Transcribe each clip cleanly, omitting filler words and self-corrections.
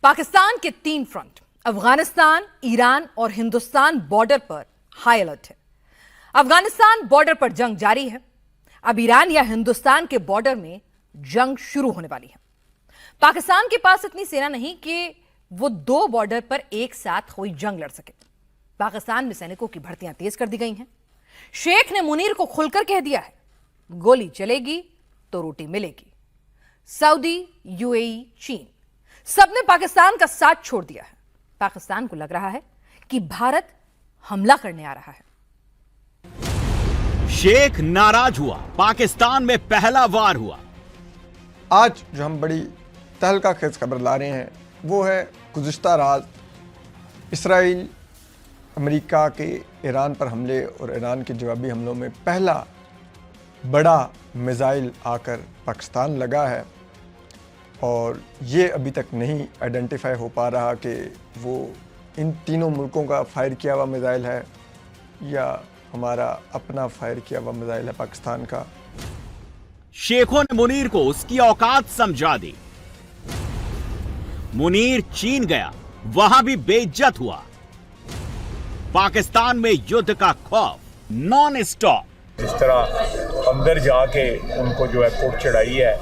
पाकिस्तान के 3 front Afghanistan, Iran और Hindustan border पर हाई अलर्ट है। अफगानिस्तान बॉर्डर पर जंग जारी है। अब ईरान या हिंदुस्तान के बॉर्डर में जंग शुरू होने वाली है। पाकिस्तान के पास इतनी सेना नहीं कि वो 2 बॉर्डर पर एक साथ कोई जंग लड़ सके। पाकिस्तान में सैनिकों की भर्तियां तेज कर दी गई हैं। शेख ने मुनीर को खुलकर कह दिया है, गोली चलेगी तो रोटी मिलेगी। सऊदी, यूएई, चीन सबने पाकिस्तान का साथ छोड़ दिया है। पाकिस्तान को लग रहा है कि भारत हमला करने आ रहा है। शेख नाराज हुआ, पाकिस्तान में पहला वार हुआ। आज जो हम बड़ी तहलका खेज खबर ला रहे हैं वो है गुज़िश्ता रात इसराइल अमेरिका के ईरान पर हमले और ईरान के जवाबी हमलों में पहला बड़ा मिसाइल आकर पाकिस्तान लगा है। और ये अभी तक नहीं आइडेंटिफाई हो पा रहा कि वो इन तीनों मुल्कों का फायर किया हुआ मिसाइल है या हमारा अपना फायर किया हुआ मिसाइल है पाकिस्तान का। शेखों ने मुनीर को उसकी औकात समझा दी। मुनीर चीन गया, वहां भी बेइज्जत हुआ। पाकिस्तान में युद्ध का खौफ नॉन स्टॉप। जिस तरह अंदर जाके उनको जो है कोट चढ़ाई है,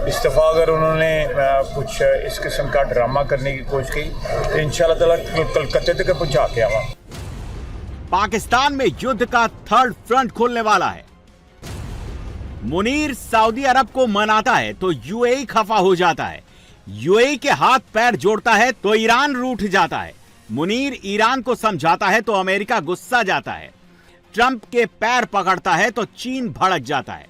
इस दफ़ा अगर उन्होंने कुछ इस किस्म का ड्रामा करने की कोशिश की तो इंशाल्लाह ताला कलकत्ते तक पहुंचा के आवा। पाकिस्तान में युद्ध का 3rd फ्रंट खोलने वाला है। मुनीर सऊदी अरब को मनाता है तो यूएई खफा हो जाता है। यूएई के हाथ पैर जोड़ता है तो ईरान रूठ जाता है। मुनीर ईरान को समझाता है तो अमेरिका गुस्सा जाता है। ट्रंप के पैर पकड़ता है तो चीन भड़क जाता है।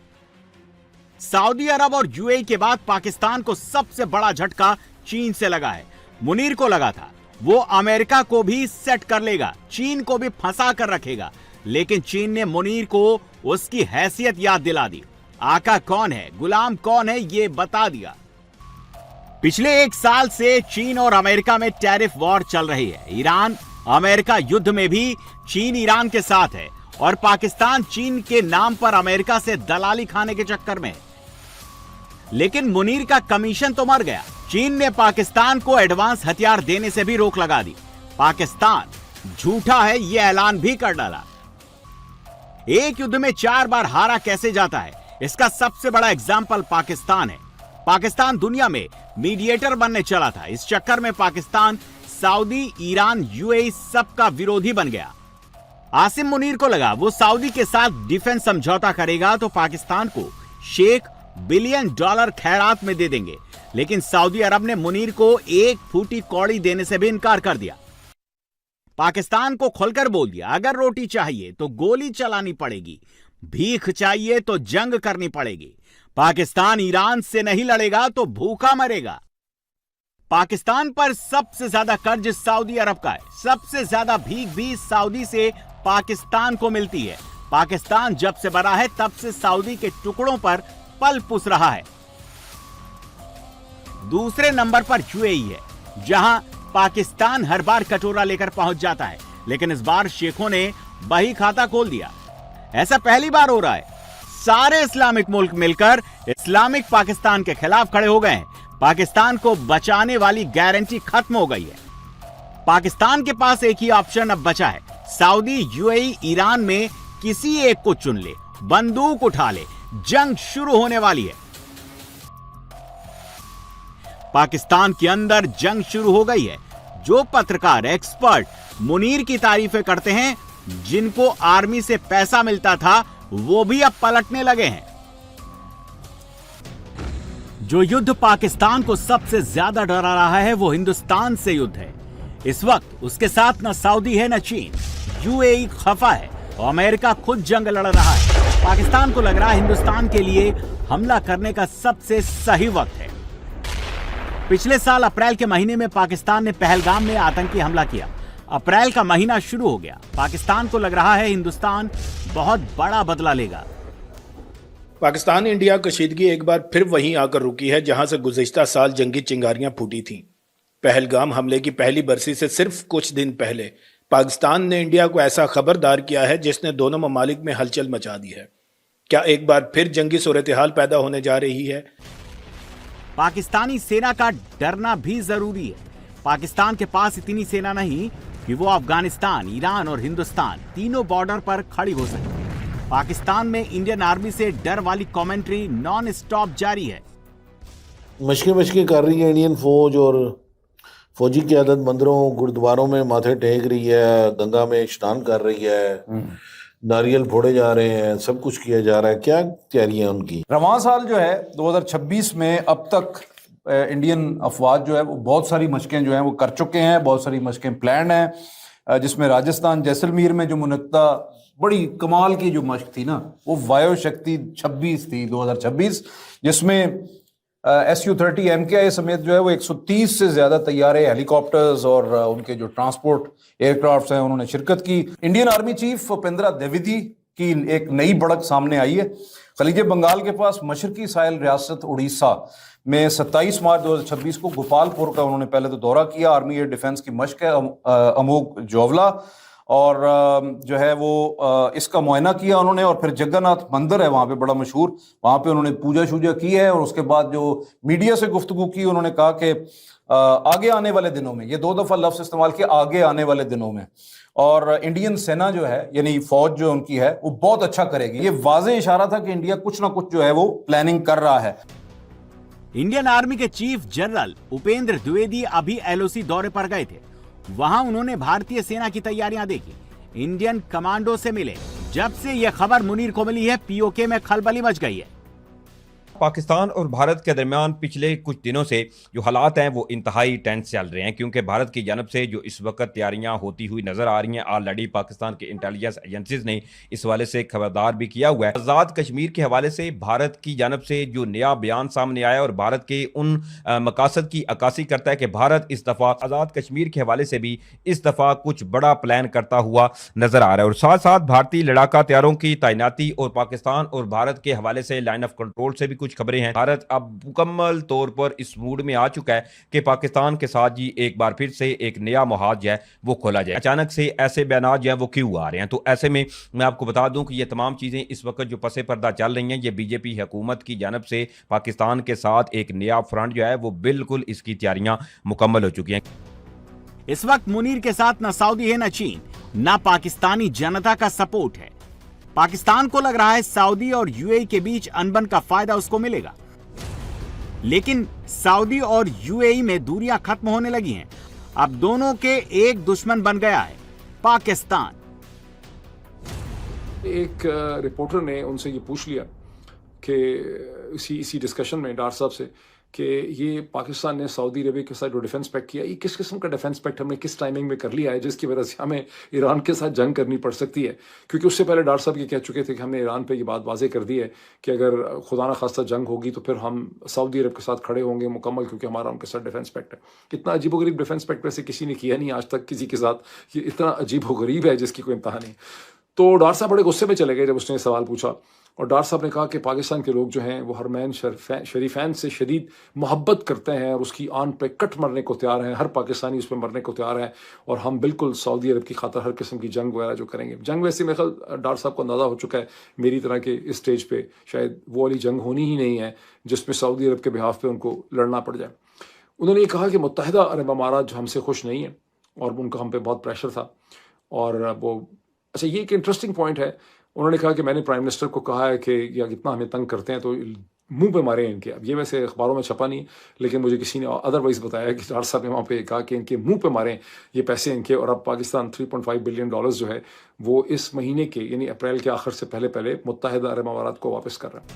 सऊदी अरब और यूएई के बाद पाकिस्तान को सबसे बड़ा झटका चीन से लगा है। मुनीर को लगा था वो अमेरिका को भी सेट कर लेगा, चीन को भी फंसा कर रखेगा, लेकिन चीन ने मुनीर को उसकी हैसियत याद दिला दी। आका कौन है, गुलाम कौन है, ये बता दिया। पिछले 1 साल से चीन और अमेरिका में टैरिफ वॉर चल रही है। ईरान अमेरिका युद्ध में भी चीन ईरान के साथ है और पाकिस्तान चीन के नाम पर अमेरिका से दलाली खाने के चक्कर में है। लेकिन मुनीर का कमीशन तो मर गया। चीन ने पाकिस्तान को एडवांस हथियार देने से भी रोक लगा दी। पाकिस्तान झूठा है यह ऐलान भी कर डाला। एक युद्ध में 4 बार हारा कैसे जाता है, इसका सबसे बड़ा एग्जाम्पल पाकिस्तान है। पाकिस्तान दुनिया में मीडिएटर बनने चला था। इस चक्कर में पाकिस्तान सऊदी, ईरान, यूएई सबका विरोधी बन गया। आसिम मुनीर को लगा वो सऊदी के साथ डिफेंस समझौता करेगा तो पाकिस्तान को शेख $1 बिलियन खैरात में दे देंगे, लेकिन सऊदी अरब ने मुनीर को 1 फूटी कौड़ी देने से भी इनकार कर दिया। पाकिस्तान को खुलकर बोल दिया, अगर रोटी चाहिए तो गोली चलानी पड़ेगी, भीख चाहिए तो जंग करनी पड़ेगी। पाकिस्तान ईरान से नहीं लड़ेगा तो भूखा मरेगा। पाकिस्तान पर सबसे ज्यादा कर्ज सऊदी अरब का है। सबसे ज्यादा भीख भी सऊदी से पाकिस्तान को मिलती है। पाकिस्तान जब से बना है तब से सऊदी के टुकड़ों पर पल पुस रहा है। दूसरे नंबर पर यूएई है, जहां पाकिस्तान हर बार कटोरा लेकर पहुंच जाता है, लेकिन इस बार शेखों ने बही खाता खोल दिया। ऐसा पहली बार हो रहा है। सारे इस्लामिक मुल्क मिलकर इस्लामिक पाकिस्तान के खिलाफ खड़े हो गए हैं। पाकिस्तान को बचाने वाली गारंटी खत्म हो गई है। पाकिस्तान के पास एक ही ऑप्शन अब बचा है, सऊदी, यूएई, ईरान में किसी एक को चुन ले, बंदूक उठा ले, जंग शुरू होने वाली है। पाकिस्तान के अंदर जंग शुरू हो गई है। जो पत्रकार, एक्सपर्ट मुनीर की तारीफें करते हैं, जिनको आर्मी से पैसा मिलता था, वो भी अब पलटने लगे हैं। जो युद्ध पाकिस्तान को सबसे ज्यादा डरा रहा है वो हिंदुस्तान से युद्ध है। इस वक्त उसके साथ न सऊदी है न चीन। यूएई खफा है और अमेरिका खुद जंग लड़ रहा है। पाकिस्तान को लग रहा है हिंदुस्तान के लिए हमला करने का सबसे सही वक्त है। पिछले साल अप्रैल के महीने में पाकिस्तान ने पहलगाम में आतंकी हमला किया। अप्रैल का महीना शुरू हो गया। पाकिस्तान को लग रहा है हिंदुस्तान बहुत बड़ा बदला लेगा। पाकिस्तान इंडिया कशीदगी एक बार फिर वहीं आकर रुकी है जहां से गुज़िश्ता साल जंगी चिंगारियां फूटी थीं। पहलगाम हमले की पहली बरसी से सिर्फ कुछ दिन पहले पाकिस्तान ने इंडिया को ऐसा खबरदार किया है जिसने दोनों ममालिक में हलचल मचा दी है। क्या एक बार फिर जंगी सूरत हाल पैदा होने जा रही है? पाकिस्तानी सेना का डरना भी जरूरी है। पाकिस्तान के पास इतनी सेना नहीं कि वो अफगानिस्तान, ईरान और हिंदुस्तान तीनों बॉर्डर पर खड़ी हो सके। पाकिस्तान में इंडियन आर्मी से डर वाली कमेंट्री नॉन स्टॉप जारी है। मशकें कर रही है इंडियन फौज, और फौजी क़यादत मंदिरों गुरुद्वारों में माथे टेक रही है, गंगा में स्नान कर रही है, नारियल फोड़े जा रहे हैं, सब कुछ किया जा रहा है। क्या तैयारी है उनकी? रवां साल जो है 2026 में अब तक इंडियन अफवाज जो है वो बहुत सारी मशकें जो हैं वो कर चुके हैं, बहुत सारी मशकें प्लान हैं, जिसमें राजस्थान जैसलमेर में जो मुनक्ता बड़ी कमाल की जो मशक थी ना, वो वायु शक्ति 26 थी 2026, जिसमें SU-30 MKI समेत जो है वो 130 से ज्यादा तैयारे, हेलीकॉप्टर्स और उनके जो ट्रांसपोर्ट एयरक्राफ्ट्स हैं उन्होंने शिरकत की। Indian army chief Upendra Dwivedi की एक नई बढ़त सामने आई है। खलीज बंगाल के पास मशरकी साहिल रियासत उड़ीसा में 27 मार्च 2026 को गोपालपुर का उन्होंने पहले तो दौरा किया। आर्मी एयर डिफेंस की मशक है अमोघ जोवला, और जो है वो इसका मुआयना किया उन्होंने, और फिर जगन्नाथ मंदिर है वहाँ पे बड़ा मशहूर, वहाँ पे उन्होंने पूजा शूजा की है। और उसके बाद जो मीडिया से गुफ्तगू की, उन्होंने कहा कि आगे आने वाले दिनों में, ये 2 दफा लफ्ज इस्तेमाल किया, आगे आने वाले दिनों में, और इंडियन सेना जो है यानी फौज जो उनकी है वो बहुत अच्छा करेगी। ये वाज़ेह इशारा था कि इंडिया कुछ ना कुछ जो है वो प्लानिंग कर रहा है। इंडियन आर्मी के चीफ जनरल उपेंद्र द्विवेदी अभी LOC दौरे पर गए थे। वहां उन्होंने भारतीय सेना की तैयारियां देखी, इंडियन कमांडो से मिले। जब से यह खबर मुनीर को मिली है, POK में खलबली मच गई है। पाकिस्तान और भारत के दरमियान पिछले कुछ दिनों से जो हालात हैं वो इंतहाई टेंस चल रहे हैं, क्योंकि भारत की जानब से जो इस वक्त तैयारियां होती हुई नजर आ रही हैं। ऑलरेडी पाकिस्तान के इंटेलिजेंस एजेंसीज ने इस हवाले से खबरदार भी किया हुआ है। आज़ाद कश्मीर के हवाले से भारत की जानब से जो नया बयान सामने आया और भारत के उन मकासद की अक्कासी करता है कि भारत इस दफ़ा आज़ाद कश्मीर के हवाले से भी इस दफ़ा कुछ बड़ा प्लान करता हुआ नजर आ रहा है। और साथ साथ भारतीय लड़ाका तैयारों की तैनाती और पाकिस्तान और भारत के हवाले से लाइन ऑफ कंट्रोल से भी कुछ खबरें हैं। भारत अब मुकम्मल तौर पर इस मूड में आ चुका है कि पाकिस्तान के साथ जी एक बार फिर से एक नया मुहाज जो है वो खोला जाए। अचानक से ऐसे बयान जो है वो क्यों आ रहे हैं? तो ऐसे में मैं आपको बता दूं कि ये तमाम चीजें इस वक्त जो पसे पर्दा चल रही हैं, ये बीजेपी हुकूमत की जानब से पाकिस्तान के साथ एक नया फ्रंट जो है वो बिल्कुल इसकी तैयारियां मुकम्मल हो चुकी हैं। इस वक्त मुनीर के साथ न सऊदी है, न चीन, न पाकिस्तानी जनता का सपोर्ट है। पाकिस्तान को लग रहा है सऊदी और UAE के बीच अनबन का फायदा उसको मिलेगा, लेकिन सऊदी और UAE में दूरियां खत्म होने लगी हैं। अब दोनों के एक दुश्मन बन गया है पाकिस्तान। एक रिपोर्टर ने उनसे ये पूछ लिया कि इसी डिस्कशन में डार साहब से कि ये पाकिस्तान ने सऊदी अरबिया के साथ जो डिफेंस पैक्ट किया, ये किस किस्म का डिफेंस पैक्ट हमने किस टाइमिंग में कर लिया है जिसकी वजह से हमें ईरान के साथ जंग करनी पड़ सकती है? क्योंकि उससे पहले डार साहब ये कह चुके थे कि हमने ईरान पे ये बात वाज़ेह कर दी है कि अगर खुदा न खास्ता जंग होगी तो फिर हम सऊदी अरब के साथ खड़े होंगे मुकम्मल, क्योंकि हमारा उनके साथ डिफेंस पैक्ट है। इतना अजीबोगरीब डिफेंस पैक्ट वैसे किसी ने किया नहीं आज तक किसी के साथ, ये इतना अजीबोगरीब है जिसकी कोई इंतहा नहीं। तो डार साहब बड़े गुस्से में चले गए जब उसने सवाल पूछा, और डार साहब ने कहा कि पाकिस्तान के लोग जो हैं वो हरमैन शरीफैन से शदीद मोहब्बत करते हैं और उसकी आन पे कट मरने को तैयार हैं, हर पाकिस्तानी उस पर मरने को तैयार है, और हम बिल्कुल सऊदी अरब की खातर हर किस्म की जंग वगैरह जो करेंगे। जंग वैसे मेरे ख्याल डार साहब को अंदाज़ा हो चुका है मेरी तरह के इस स्टेज पे शायद वो वाली जंग होनी ही नहीं है जिसमें सऊदी अरब के बिहाफ पे उनको लड़ना पड़ जाए। उन्होंने ये कहा कि मुत्तहिदा अरब अमारात हमसे खुश नहीं है और उनका हम पे बहुत प्रेशर था। और वो अच्छा, ये एक इंटरेस्टिंग पॉइंट है। उन्होंने कहा कि मैंने प्राइम मिनिस्टर को कहा है कि या इतना हमें तंग करते हैं तो मुंह पे मारे इनके। अब ये वैसे अखबारों में छपा नहीं, लेकिन मुझे किसी ने अदरवाइज बताया कि डार साहब ने वहाँ पे कहा कि इनके मुंह पे मारें ये पैसे इनके। और अब पाकिस्तान $3.5 बिलियन जो है वो इस महीने के यानी अप्रैल के आखिर से पहले मुत्तहिदा अरब अमारात को वापस कर रहा है।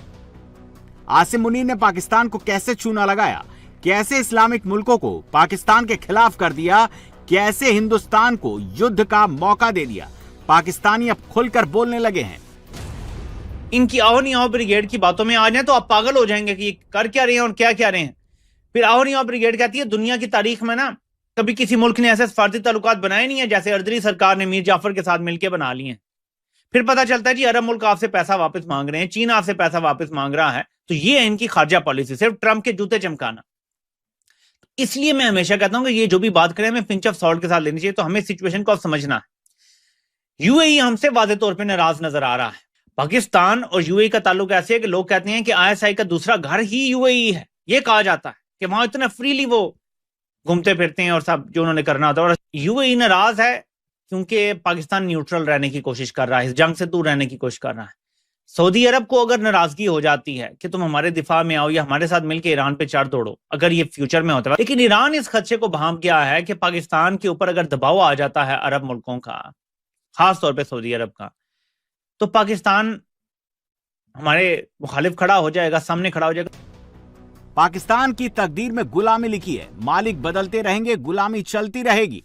आसिम मुनीर ने पाकिस्तान को कैसे चूना लगाया, कैसे इस्लामिक मुल्कों को पाकिस्तान के खिलाफ कर दिया, कैसे हिंदुस्तान को युद्ध का मौका दे दिया। पाकिस्तानी अब खुलकर बोलने लगे हैं। इनकी आओ नहीं आओ ब्रिगेड की बातों में आ जाए तो आप पागल हो जाएंगे कि ये कर क्या रहे हैं और क्या क्या रहे हैं। फिर आओ नहीं आओ ब्रिगेड कहती है दुनिया की तारीख में ना कभी किसी मुल्क ने ऐसे सफारती ताल्लुकात बनाए नहीं है जैसे अर्दरी सरकार ने मीर जाफर के साथ मिलकर बना लिए हैं। फिर पता चलता है जी अरब मुल्क आपसे पैसा वापस मांग रहे हैं, चीन आपसे पैसा वापस मांग रहा है, तो ये है इनकी खारजा पॉलिसी, सिर्फ ट्रंप के जूते चमकाना। इसलिए मैं हमेशा कहता हूं कि ये जो भी बात करें हमें पिंच ऑफ सॉल्ट के साथ लेनी चाहिए। तो हमें सिचुएशन को अब समझना है। UAE हमसे वाज़ेह तौर पे नाराज नजर आ रहा है। पाकिस्तान और UAE का ताल्लुक ऐसे है कि लोग कहते हैं कि ISI का दूसरा घर ही UAE है। ये कहा जाता है कि वहां इतना फ्रीली वो घूमते फिरते हैं और सब जो उन्होंने करना होता है। और यूएई नाराज है क्योंकि पाकिस्तान न्यूट्रल रहने की कोशिश कर रहा है, इस जंग से दूर रहने की कोशिश कर रहा है। सऊदी अरब को अगर नाराजगी हो जाती है कि तुम हमारे दिफा में आओ या हमारे साथ मिलकर ईरान पे चढ़ दौड़ो, अगर ये फ्यूचर में होता है, लेकिन ईरान इस खदशे को भांप गया है कि पाकिस्तान के ऊपर अगर दबाव आ जाता है अरब मुल्कों का, खास तौर पे सऊदी अरब का, तो पाकिस्तान हमारे मुखालिफ खड़ा हो जाएगा, सामने खड़ा हो जाएगा। पाकिस्तान की तकदीर में गुलामी लिखी है, मालिक बदलते रहेंगे, गुलामी चलती रहेगी।